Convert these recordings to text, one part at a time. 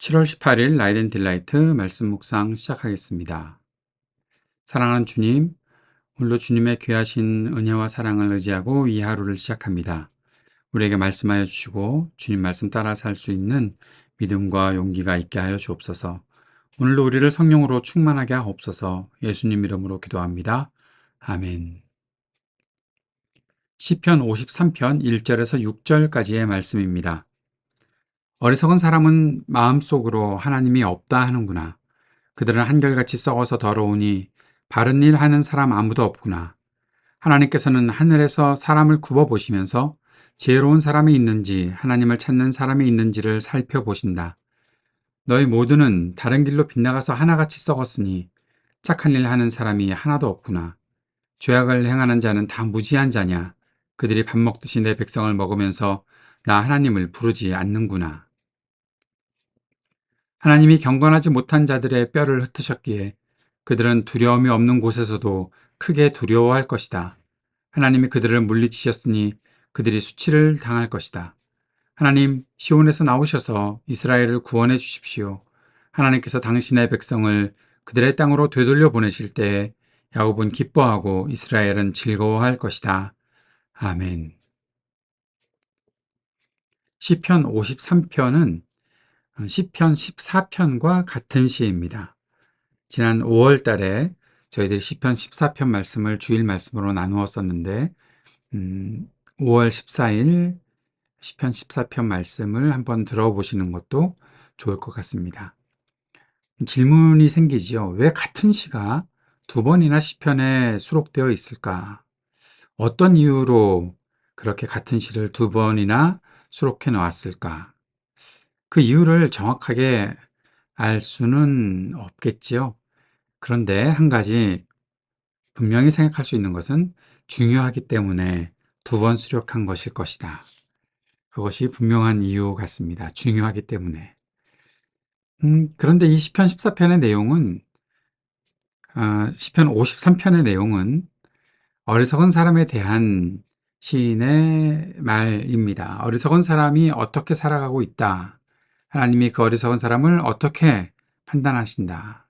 7월 18일 라이트 앤 딜라이트 말씀 묵상 시작하겠습니다. 사랑하는 주님, 오늘도 주님의 귀하신 은혜와 사랑을 의지하고 이 하루를 시작합니다. 우리에게 말씀하여 주시고 주님 말씀 따라 살 수 있는 믿음과 용기가 있게 하여 주옵소서. 오늘도 우리를 성령으로 충만하게 하옵소서. 예수님 이름으로 기도합니다. 아멘. 시편 53편 1절에서 6절까지의 말씀입니다. 어리석은 사람은 마음속으로 하나님이 없다 하는구나. 그들은 한결같이 썩어서 더러우니 바른 일 하는 사람 아무도 없구나. 하나님께서는 하늘에서 사람을 굽어 보시면서 지혜로운 사람이 있는지 하나님을 찾는 사람이 있는지를 살펴보신다. 너희 모두는 다른 길로 빗나가서 하나같이 썩었으니 착한 일 하는 사람이 하나도 없구나. 죄악을 행하는 자는 다 무지한 자냐. 그들이 밥 먹듯이 내 백성을 먹으면서 나 하나님을 부르지 않는구나. 하나님이 경건하지 못한 자들의 뼈를 흩으셨기에 그들은 두려움이 없는 곳에서도 크게 두려워할 것이다. 하나님이 그들을 물리치셨으니 그들이 수치를 당할 것이다. 하나님, 시온에서 나오셔서 이스라엘을 구원해 주십시오. 하나님께서 당신의 백성을 그들의 땅으로 되돌려 보내실 때에 야곱은 기뻐하고 이스라엘은 즐거워할 것이다. 아멘. 시편 53편은 시편 14편과 같은 시입니다. 지난 5월 달에 저희들이 시편 14편 말씀을 주일 말씀으로 나누었었는데 5월 14일 시편 14편 말씀을 한번 들어보시는 것도 좋을 것 같습니다. 질문이 생기지요. 왜 같은 시가 두 번이나 시편에 수록되어 있을까? 어떤 이유로 그렇게 같은 시를 두 번이나 수록해 놓았을까? 그 이유를 정확하게 알 수는 없겠지요. 그런데 한 가지 분명히 생각할 수 있는 것은 중요하기 때문에 두 번 수록한 것일 것이다. 그것이 분명한 이유 같습니다. 중요하기 때문에. 그런데 이 시편 14편의 내용은, 시편 53편의 내용은 어리석은 사람에 대한 시인의 말입니다. 어리석은 사람이 어떻게 살아가고 있다. 하나님이 그 어리석은 사람을 어떻게 판단하신다.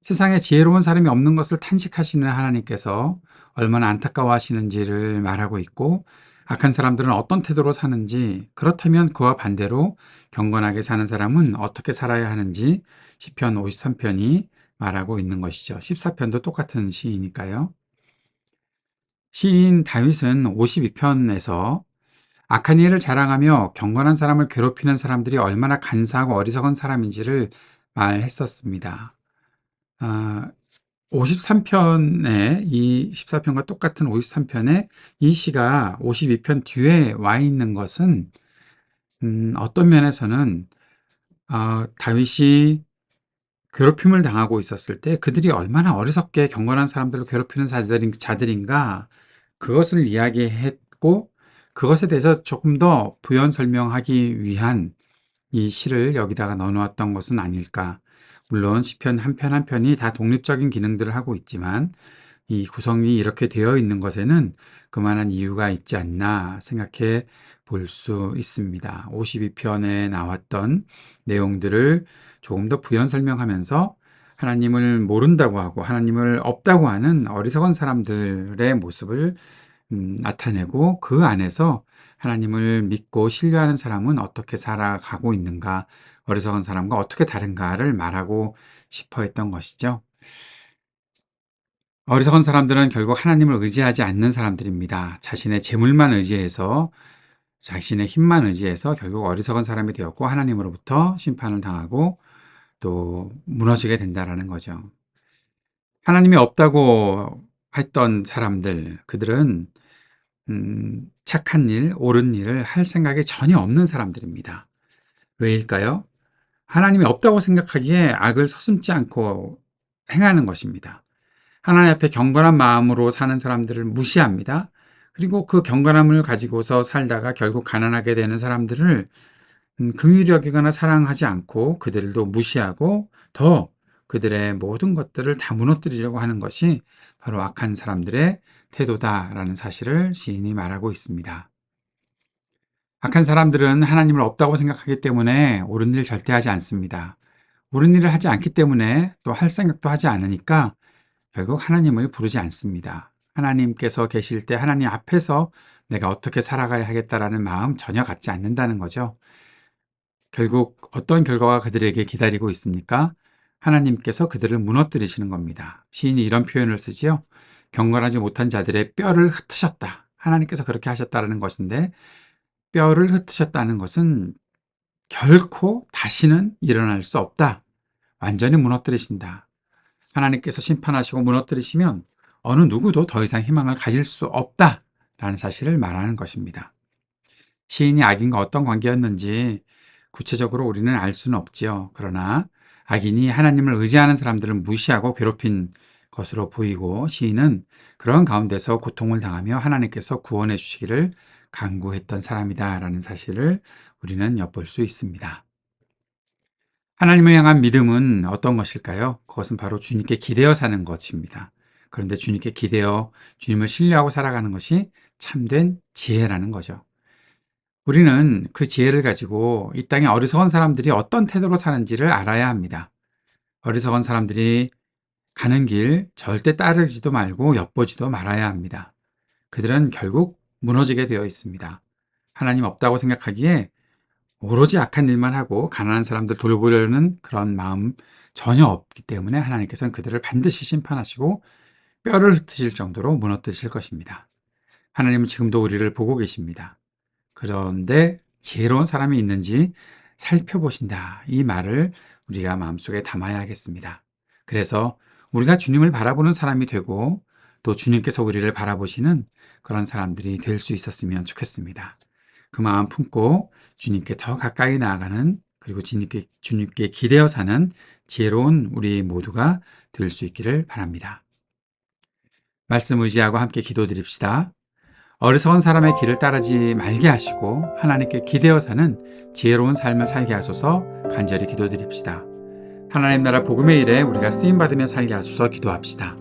세상에 지혜로운 사람이 없는 것을 탄식하시는 하나님께서 얼마나 안타까워하시는지를 말하고 있고, 악한 사람들은 어떤 태도로 사는지, 그렇다면 그와 반대로 경건하게 사는 사람은 어떻게 살아야 하는지 시편 53편이 말하고 있는 것이죠. 14편도 똑같은 시이니까요. 시인 다윗은 52편에서 악한 일을 자랑하며 경건한 사람을 괴롭히는 사람들이 얼마나 간사하고 어리석은 사람인지를 말했었습니다. 53편에 이 14편과 똑같은 53편에 이 시가 52편 뒤에 와 있는 것은 어떤 면에서는 다윗이 괴롭힘을 당하고 있었을 때 그들이 얼마나 어리석게 경건한 사람들을 괴롭히는 자들인가 그것을 이야기했고 그것에 대해서 조금 더 부연 설명하기 위한 이 시를 여기다가 넣어놓았던 것은 아닐까. 물론 시편 한 편 한 편이 다 독립적인 기능들을 하고 있지만 이 구성이 이렇게 되어 있는 것에는 그만한 이유가 있지 않나 생각해 볼 수 있습니다. 52편에 나왔던 내용들을 조금 더 부연 설명하면서 하나님을 모른다고 하고 하나님을 없다고 하는 어리석은 사람들의 모습을 나타내고 그 안에서 하나님을 믿고 신뢰하는 사람은 어떻게 살아가고 있는가, 어리석은 사람과 어떻게 다른가를 말하고 싶어 했던 것이죠. 어리석은 사람들은 결국 하나님을 의지하지 않는 사람들입니다. 자신의 재물만 의지해서 자신의 힘만 의지해서 결국 어리석은 사람이 되었고 하나님으로부터 심판을 당하고 또 무너지게 된다라는 거죠. 하나님이 없다고 했던 사람들, 그들은 착한 일, 옳은 일을 할 생각이 전혀 없는 사람들입니다. 왜일까요? 하나님이 없다고 생각하기에 악을 서슴지 않고 행하는 것입니다. 하나님 앞에 경건한 마음으로 사는 사람들을 무시합니다. 그리고 그 경건함을 가지고서 살다가 결국 가난하게 되는 사람들을 긍휼히 여기거나 사랑하지 않고 그들도 무시하고 더 그들의 모든 것들을 다 무너뜨리려고 하는 것이 바로 악한 사람들의 태도다라는 사실을 시인이 말하고 있습니다. 악한 사람들은 하나님을 없다고 생각하기 때문에 옳은 일 절대 하지 않습니다. 옳은 일을 하지 않기 때문에 또 할 생각도 하지 않으니까 결국 하나님을 부르지 않습니다. 하나님께서 계실 때 하나님 앞에서 내가 어떻게 살아가야 하겠다라는 마음 전혀 갖지 않는다는 거죠. 결국 어떤 결과가 그들에게 기다리고 있습니까? 하나님께서 그들을 무너뜨리시는 겁니다. 시인이 이런 표현을 쓰지요. 경건하지 못한 자들의 뼈를 흩으셨다. 하나님께서 그렇게 하셨다는 것인데, 뼈를 흩으셨다는 것은 결코 다시는 일어날 수 없다. 완전히 무너뜨리신다. 하나님께서 심판하시고 무너뜨리시면 어느 누구도 더 이상 희망을 가질 수 없다라는 사실을 말하는 것입니다. 시인이 악인과 어떤 관계였는지 구체적으로 우리는 알 수는 없지요. 그러나 악인이 하나님을 의지하는 사람들을 무시하고 괴롭힌 것으로 보이고, 시인은 그런 가운데서 고통을 당하며 하나님께서 구원해 주시기를 간구했던 사람이다라는 사실을 우리는 엿볼 수 있습니다. 하나님을 향한 믿음은 어떤 것일까요? 그것은 바로 주님께 기대어 사는 것입니다. 그런데 주님께 기대어 주님을 신뢰하고 살아가는 것이 참된 지혜라는 거죠. 우리는 그 지혜를 가지고 이 땅의 어리석은 사람들이 어떤 태도로 사는지를 알아야 합니다. 어리석은 사람들이 가는 길 절대 따르지도 말고 엿보지도 말아야 합니다. 그들은 결국 무너지게 되어 있습니다. 하나님 없다고 생각하기에 오로지 악한 일만 하고 가난한 사람들 돌보려는 그런 마음 전혀 없기 때문에 하나님께서는 그들을 반드시 심판하시고 뼈를 흩으실 정도로 무너뜨리실 것입니다. 하나님은 지금도 우리를 보고 계십니다. 그런데 지혜로운 사람이 있는지 살펴보신다. 이 말을 우리가 마음속에 담아야 하겠습니다. 그래서 우리가 주님을 바라보는 사람이 되고 또 주님께서 우리를 바라보시는 그런 사람들이 될 수 있었으면 좋겠습니다. 그 마음 품고 주님께 더 가까이 나아가는, 그리고 주님께 기대어 사는 지혜로운 우리 모두가 될 수 있기를 바랍니다. 말씀 의지하고 함께 기도드립시다. 어리석은 사람의 길을 따르지 말게 하시고 하나님께 기대어 사는 지혜로운 삶을 살게 하소서 간절히 기도드립시다. 하나님 나라 복음의 일에 우리가 쓰임받으며 살게 하소서 기도합시다.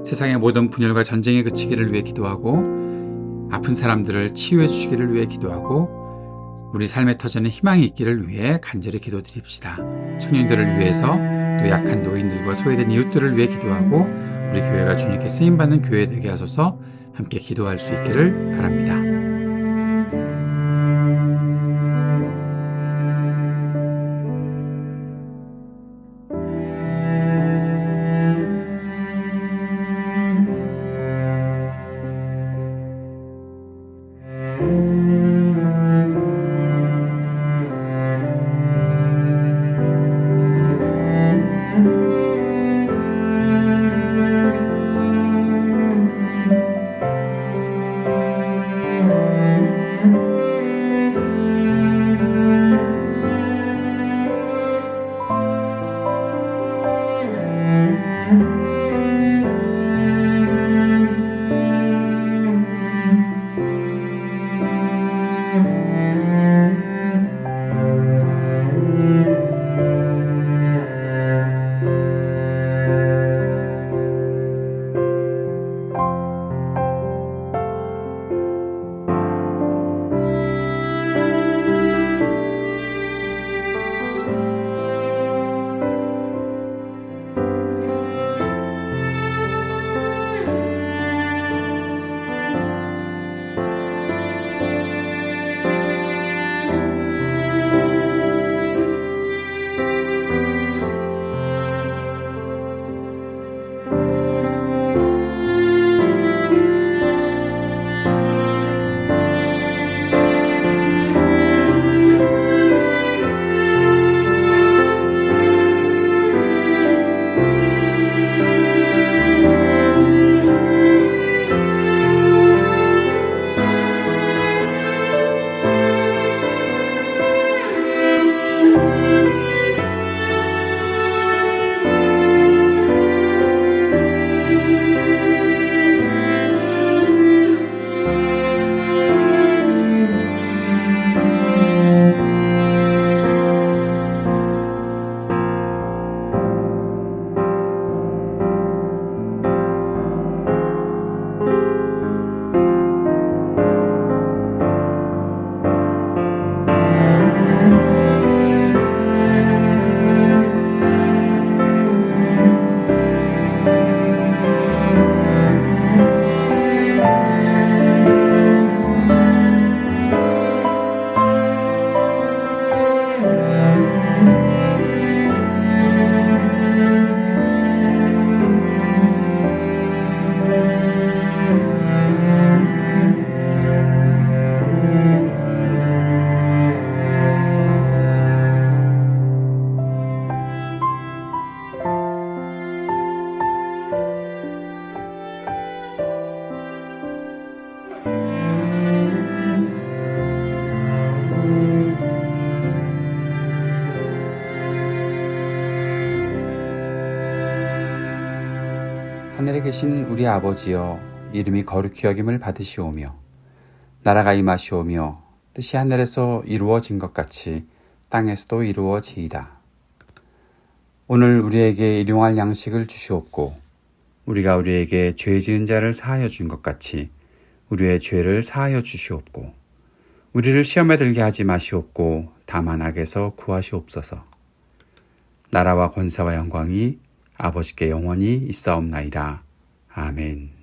세상의 모든 분열과 전쟁이 그치기를 위해 기도하고, 아픈 사람들을 치유해 주시기를 위해 기도하고, 우리 삶의 터전에 희망이 있기를 위해 간절히 기도드립시다. 청년들을 위해서, 또 약한 노인들과 소외된 이웃들을 위해 기도하고, 우리 교회가 주님께 쓰임받는 교회 되게 하소서 함께 기도할 수 있기를 바랍니다. 하늘에 계신 우리 아버지여, 이름이 거룩히 여김을 받으시오며 나라가 임하시오며 뜻이 하늘에서 이루어진 것 같이 땅에서도 이루어지이다. 오늘 우리에게 일용할 양식을 주시옵고 우리가 우리에게 죄 지은 자를 사하여 준 것 같이 우리의 죄를 사하여 주시옵고 우리를 시험에 들게 하지 마시옵고 다만 악에서 구하시옵소서. 나라와 권세와 영광이 아버지께 영원히 있사옵나이다. 아멘.